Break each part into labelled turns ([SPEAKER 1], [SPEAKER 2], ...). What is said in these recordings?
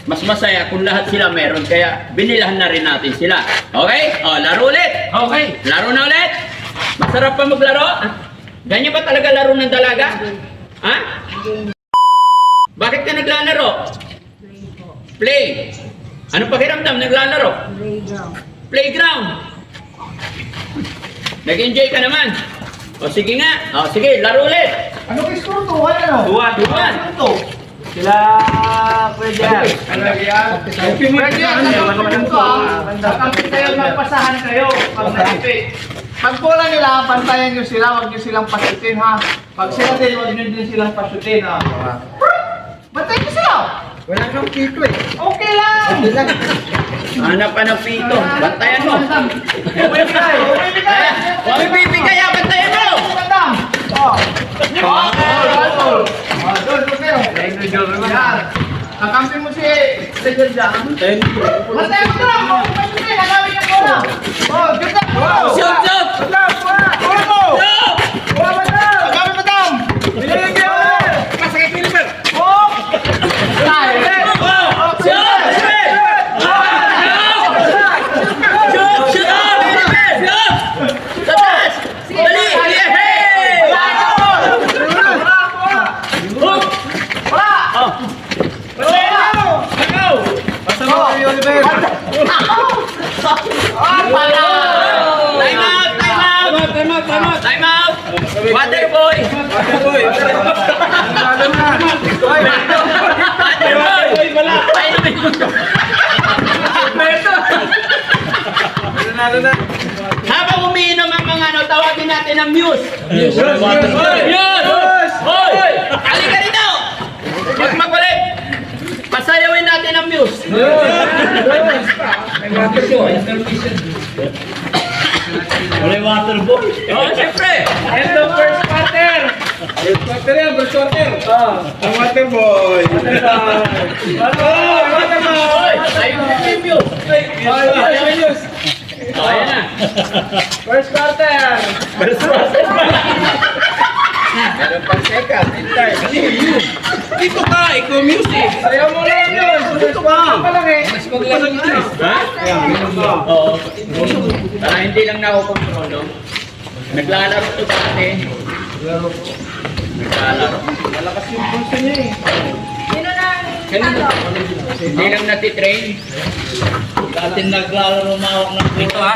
[SPEAKER 1] mas masaya kung lahat sila meron. Kaya binilahan na rin natin sila. Okay? O, laro ulit.
[SPEAKER 2] Okay.
[SPEAKER 1] Laro na ulit. Masarap pa maglaro? Ganyan ba talaga laro ng dalaga? Ha? Bakit ka naglalaro? Play. Ano pakiramdam naglalaro?
[SPEAKER 3] Playground.
[SPEAKER 1] Playground. Nag-enjoy ka naman. O sige nga. O sige, laro ulit.
[SPEAKER 4] Ano kay score to? Ano?
[SPEAKER 2] Duwan.
[SPEAKER 1] Duwan.
[SPEAKER 4] Ano to?
[SPEAKER 2] Sila pwede yan.
[SPEAKER 4] Pwede yan. Kakapit kayo, magpasahan kayo. Pag nalipit. Pag bola nila, bantayan nyo sila. Huwag nyo silang pasutin ha. Pag sila din, huwag nyo din silang pasutin ha. Bantayan nyo sila.
[SPEAKER 2] Wala kang pito eh.
[SPEAKER 4] Okay lang.
[SPEAKER 1] Hanap pa ng pito. Bantayan mo.
[SPEAKER 4] Bibigay. Bibigay.
[SPEAKER 1] Huwag ibibigay ha. Bantayan mo.
[SPEAKER 4] Madam. Oh. Doon kayo. Yan. Kakampi mo si Sejel Jam. Bantayan mo lang. Pasutin. Nagawin yung bola. Oh, ganda.
[SPEAKER 1] Shoot, shoot.
[SPEAKER 4] Bola mo. Bola mo na. Nagawin mo dam. Binigay kayo. Masakit Philipper. Oh.
[SPEAKER 1] Time out! Water boy! Water boy! Habang umiinom ang mga ano, tawagin natin ang Muse. Muse! Hoy! Halika rito! Huwag magbalik! Pasayawin natin ang Muse.
[SPEAKER 2] Wala yung water boy.
[SPEAKER 1] Oh, siyempre!
[SPEAKER 4] End of first quarter.
[SPEAKER 2] First quarter yan, first quarter.
[SPEAKER 4] Ang water boy.
[SPEAKER 1] Water boy! Ayun yung Muse. Oh, ayan na.
[SPEAKER 4] First quarter.
[SPEAKER 1] Meron pang second.
[SPEAKER 2] Dito ka, ikaw music.
[SPEAKER 4] Ayaw mo lang yun. Dito ka. Palang eh.
[SPEAKER 1] Ha? Oo. Para hindi lang nakukontrol, no? Naglalaro ito dati. Naglalaro.
[SPEAKER 4] Malakas yung pulso niya eh.
[SPEAKER 3] Sino nang
[SPEAKER 1] Hindi lang natitrain.
[SPEAKER 2] Dati naglalaro mawak ng
[SPEAKER 1] Ito ha?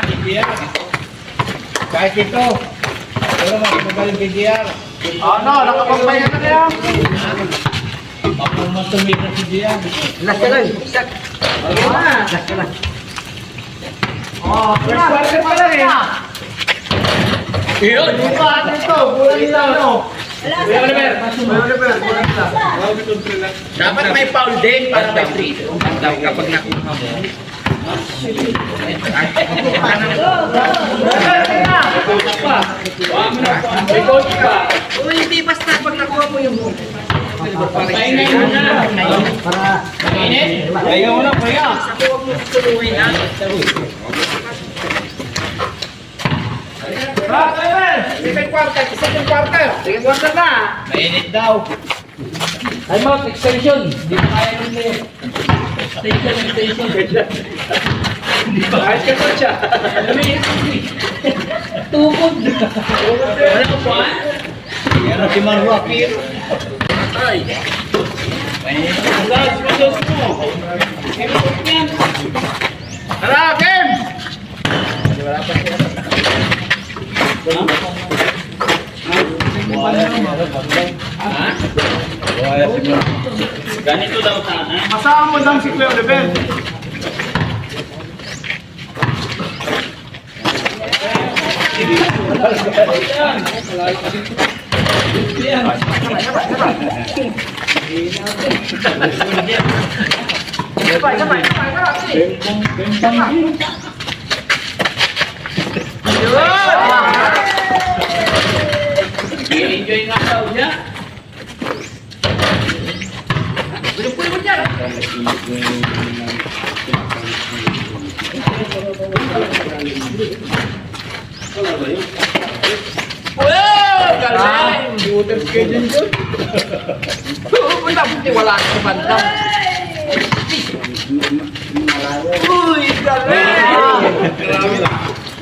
[SPEAKER 2] Kahit ito. Pero makipagaling BDR.
[SPEAKER 4] Ano, nakapagbayan na kaya?
[SPEAKER 2] Mapumatumig na si Dian.
[SPEAKER 1] Last ka lang.
[SPEAKER 4] Oh, first quarter pa lang eh.
[SPEAKER 1] Yun!
[SPEAKER 4] Dito atin ito. Bulan nila ano. Kuya Oliver. Bulan nila.
[SPEAKER 1] Dapat may foul din para may free. Kapag nakuha mo.
[SPEAKER 4] May coach pa.
[SPEAKER 3] hindi basta pag nakuha mo yung
[SPEAKER 1] Pahinay mo na. Mainit?
[SPEAKER 2] Kaya mo na, kaya.
[SPEAKER 1] Huwag mo tuluhin ha.
[SPEAKER 4] Second quarter. Second quarter. Second quarter na.
[SPEAKER 1] Mainit daw.
[SPEAKER 2] Time out, extension. Di pa kaya nun eh. Extension.
[SPEAKER 4] Kahit ka coach ah.
[SPEAKER 2] Tukod.
[SPEAKER 1] Wala ko po ha?
[SPEAKER 2] Yan si Marwa Akir.
[SPEAKER 1] Ay. Mainit.
[SPEAKER 4] Tara, game!
[SPEAKER 1] Ha? Ganito daw sana.
[SPEAKER 4] Masama mo lang si Kuya Oliver.
[SPEAKER 1] I-enjoy nga daw niya. Bulong-bulong mo dyan. Wow! Galing!
[SPEAKER 4] Water schedule yun.
[SPEAKER 1] Wala, buti wala sa bandang.
[SPEAKER 4] Uy, galing!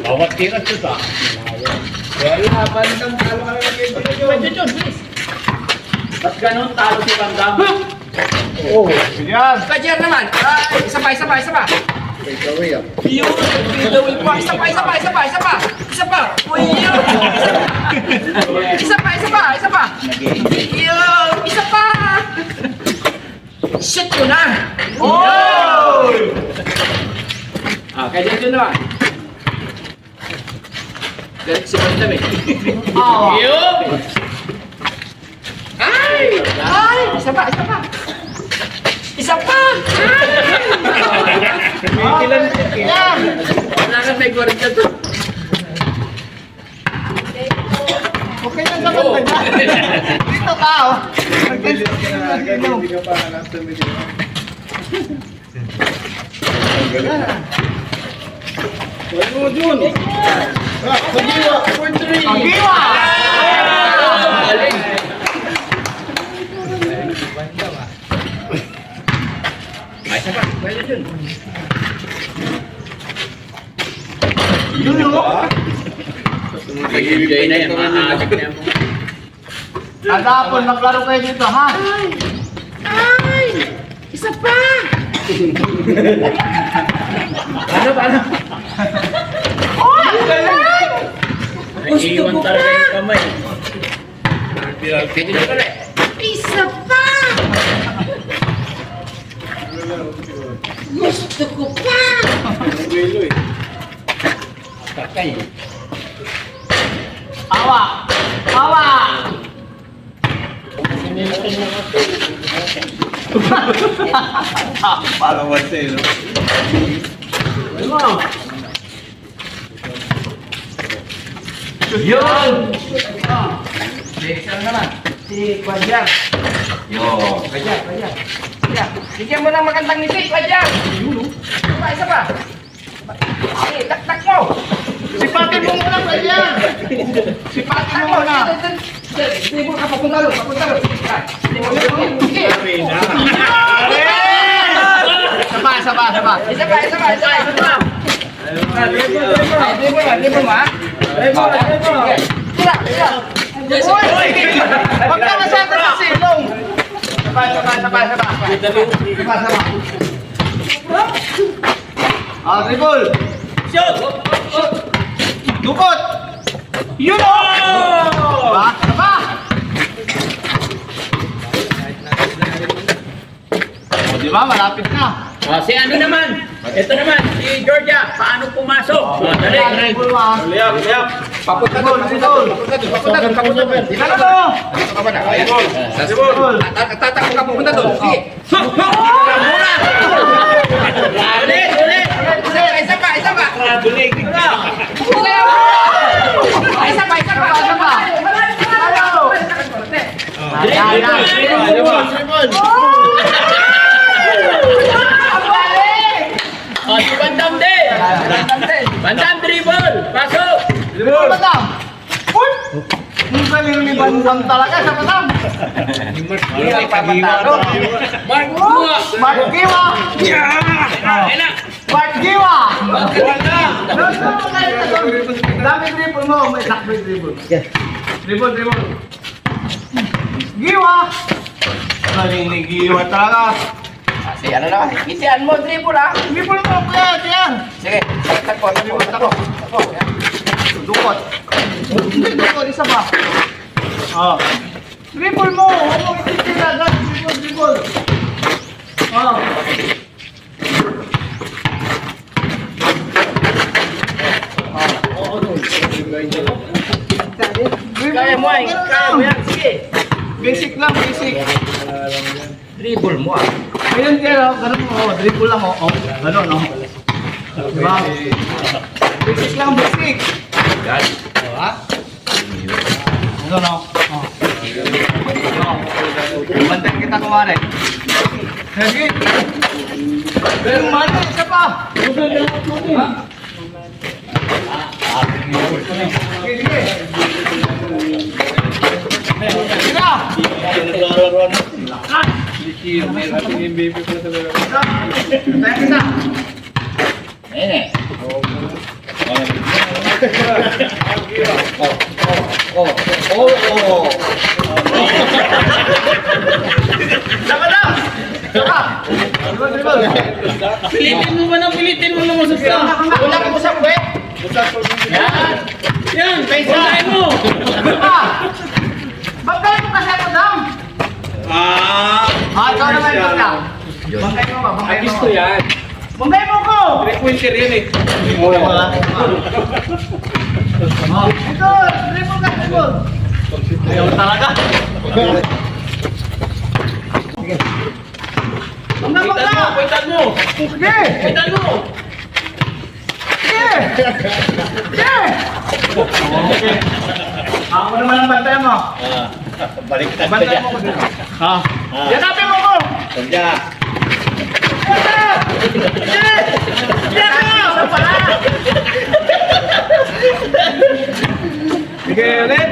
[SPEAKER 2] Bawat tira ito ta.
[SPEAKER 4] Wala, bandang talo ka na
[SPEAKER 1] Pwede yun, please. Ba't ganun talo si Van Damme?
[SPEAKER 2] Oh.
[SPEAKER 4] Yan!
[SPEAKER 3] Kajer naman. Ay, isa pa. Yun, bidawin pa. Isa pa. Uy, yun. Isa pa. Yun, isa pa. Shit ko na.
[SPEAKER 4] Oh!
[SPEAKER 1] Kaya dito naman. Galit si Van Damme.
[SPEAKER 4] Awa!
[SPEAKER 1] Yun!
[SPEAKER 3] Ay, isa pa.
[SPEAKER 4] Yan!
[SPEAKER 1] Wala ka may gwarin ka to.
[SPEAKER 4] Okay na sa banda niya. Dito ka, oh. Mag-tension ka na dito. Pag-iwa!
[SPEAKER 1] Galing. Ay, isa pa. Pwede yun.
[SPEAKER 4] Yun, oh.
[SPEAKER 1] Mag-enjoy na yan. Maaadik na yan.
[SPEAKER 4] Kadapon, maglaro kayo dito, ha?
[SPEAKER 3] Ay, isa pa.
[SPEAKER 1] Ano? Naiiwan talaga yung kamay. Pwede na pala.
[SPEAKER 3] Isa pa. Gusto ko pa.
[SPEAKER 1] Kakay.
[SPEAKER 4] Awa! Awa! Palawan sa'yo, no?
[SPEAKER 1] Ano? Yun!
[SPEAKER 3] Next ano naman? Si Kwadyar. Kwadyar. Bigyan mo ng magandang ngiti, Kwadyar. Isa pa. Ay, taktak mo.
[SPEAKER 4] Sipatin mo muna, Kwadyar! Sipatin mo muna!
[SPEAKER 3] Hindi mo ka papunta doon. Sige.
[SPEAKER 4] Saba!
[SPEAKER 3] Isa pa. Hindi mo ma. Sige. Tira.
[SPEAKER 4] Uy! Huwag ka masyado sa silong! Saba! Dribble!
[SPEAKER 1] Shoot!
[SPEAKER 4] Dukot! Yun o! Saba! O, di ba? Malapit na.
[SPEAKER 1] Si ano naman? Ito naman, si Georgia. Paano pumasok? Dali.
[SPEAKER 4] Dribble mo, ah.
[SPEAKER 3] Papunta doon.
[SPEAKER 4] Dinala mo! Dribble!
[SPEAKER 3] Tatakbo ka papunta doon. Sige. Ulit. Isa pa. Isa pa.
[SPEAKER 1] Si Van Damme din. Van Damme dribble. Pasok.
[SPEAKER 4] Dribble, Madam! Uy! Ang galing ni Bandang talaga sa Madam!
[SPEAKER 3] Hindi papatalo.
[SPEAKER 1] Mark Bua.
[SPEAKER 4] Mark Giwa!
[SPEAKER 1] Enak.
[SPEAKER 4] Mark Giwa! Dami dribble mo, may sakbay dribble. Dribble. Giwa! Galing ni Giwa talaga.
[SPEAKER 3] Si ano naman? Isian mo, dribble ha.
[SPEAKER 4] Dribble mo, kuya, diyan.
[SPEAKER 3] Sige, takbo.
[SPEAKER 4] Dukot. Dukot, isa pa. Oh. Dribble mo, huwag mo ititira. Dribble. Oh.
[SPEAKER 3] Kaya mo yan. Sige.
[SPEAKER 4] Basic lang, basic.
[SPEAKER 3] Dribble mo ah.
[SPEAKER 4] Ayun kaya, ganun mo, dribble lang, oh. Ganun, oh. Diba? Basic lang, basic. Diba? Ganun, oh. Bandan kita kumari. Sige. Pero mali, isa pa. Sige. Sige na. Tayo isa.
[SPEAKER 3] Ayun eh.
[SPEAKER 4] Sama lang! Sama! Dribble.
[SPEAKER 2] Pilitin mo ba pilitin mo naman sa
[SPEAKER 4] Sama ka. Wala kang usap, we.
[SPEAKER 2] Yan! Yan!
[SPEAKER 4] Pesa.
[SPEAKER 2] Pagkain mo!
[SPEAKER 4] Sama! Bagay mo kasi ako, Dam. Ikaw naman, ikaw lang. Bagay mo ba? Bagay mo.
[SPEAKER 2] Agis to yan.
[SPEAKER 4] Bagay mo ko!
[SPEAKER 2] Winter yan eh.
[SPEAKER 4] Ito, dribble ka, dribble. Ayaw talaga. Bangga!
[SPEAKER 2] Pwintan mo!
[SPEAKER 4] Sige!
[SPEAKER 2] Pwintan mo!
[SPEAKER 4] Sige! Sige! Ako naman ang bantay mo.
[SPEAKER 3] Baliktad ka
[SPEAKER 4] Bantay
[SPEAKER 3] dyan.
[SPEAKER 4] mo ko dito. Yakapin mo ko!
[SPEAKER 3] Sandya.
[SPEAKER 4] Sige! Sige! Sa pala! Sige, ulit!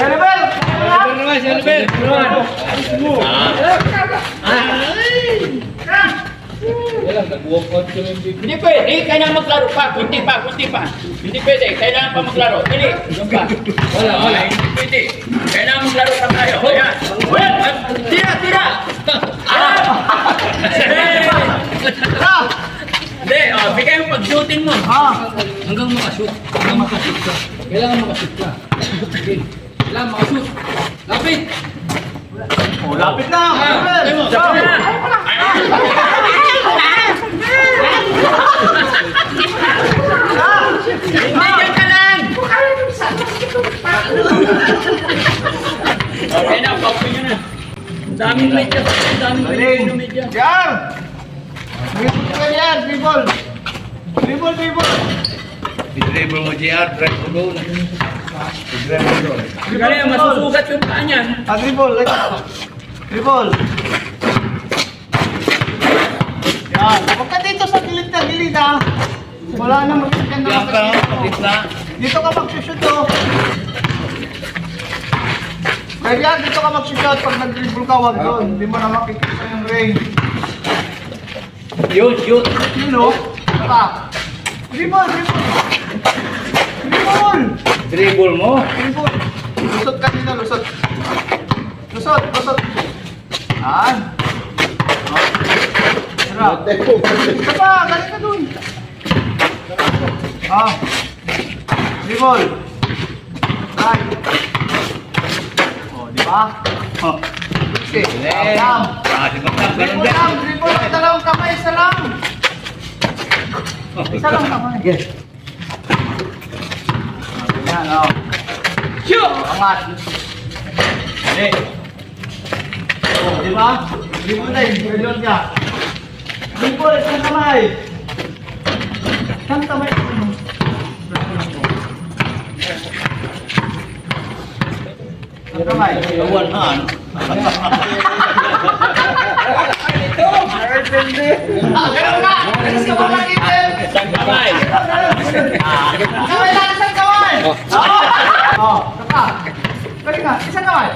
[SPEAKER 4] Rebel!
[SPEAKER 2] Silver!
[SPEAKER 1] Hindi pwede, kailangan maglaro pa. Kunti pa. Hindi pwede, kailangan pa maglaro. Dili. Wala. Hindi pwede. Kailangan maglaro pa tayo. Ayan. Tira! Hindi, bigay mo pag-shooting mo.
[SPEAKER 2] Hanggang makashoot. Hanggang makashoot ka. Kailangan makashoot ka. Okay. Kailangan makashoot. Lapit!
[SPEAKER 4] Oh, lapit na! Rebel!
[SPEAKER 1] Hindi dyan ka lang! Okay na, paupo nyo na. Daming media, daming
[SPEAKER 4] Galing!
[SPEAKER 1] media.
[SPEAKER 4] Yan! Dribble ka yan, dribble! Dribble!
[SPEAKER 3] Dribble mo, JR. Drive mo doon.
[SPEAKER 1] Galing, masusugat yung paa niyan.
[SPEAKER 4] Dribble! Dribble! Yan! Huwag ka dito sa gilid ha! Wala na magkakanda
[SPEAKER 3] Diyan ka na,
[SPEAKER 4] dito.
[SPEAKER 3] gitna.
[SPEAKER 4] Dito ka mag-shoot oh! Pwede yan, dito ka mag-shoot pag nag-dribble ka, wag doon. Hindi mo na makikita yung range.
[SPEAKER 3] Shoot.
[SPEAKER 4] Yun o! Pa! Dribble!
[SPEAKER 3] Dribble mo.
[SPEAKER 4] Dribble! Lusot ka dito, lusot! Lusot! Yan! Sarap! Isa pa! Galing ka dun! Dribble! Right! Di ba? Okay. Lang! Dribble lang! Dribble lang! Dalawang kamay! Isa lang! Isa lang kamay! Yan o!
[SPEAKER 1] Shoot!
[SPEAKER 4] Angat! Dali! Di ba? Dribble na yun! Dribble ka! Dribble! Isang kamay! Isang kamay! Isang kamay!
[SPEAKER 3] One hand.
[SPEAKER 4] Ganun ka! Alis ka ba mag-ipin?
[SPEAKER 1] Isang kamay.
[SPEAKER 4] Kamay lang isang kamay! Oo! Saka! Galing ka! Isang kamay!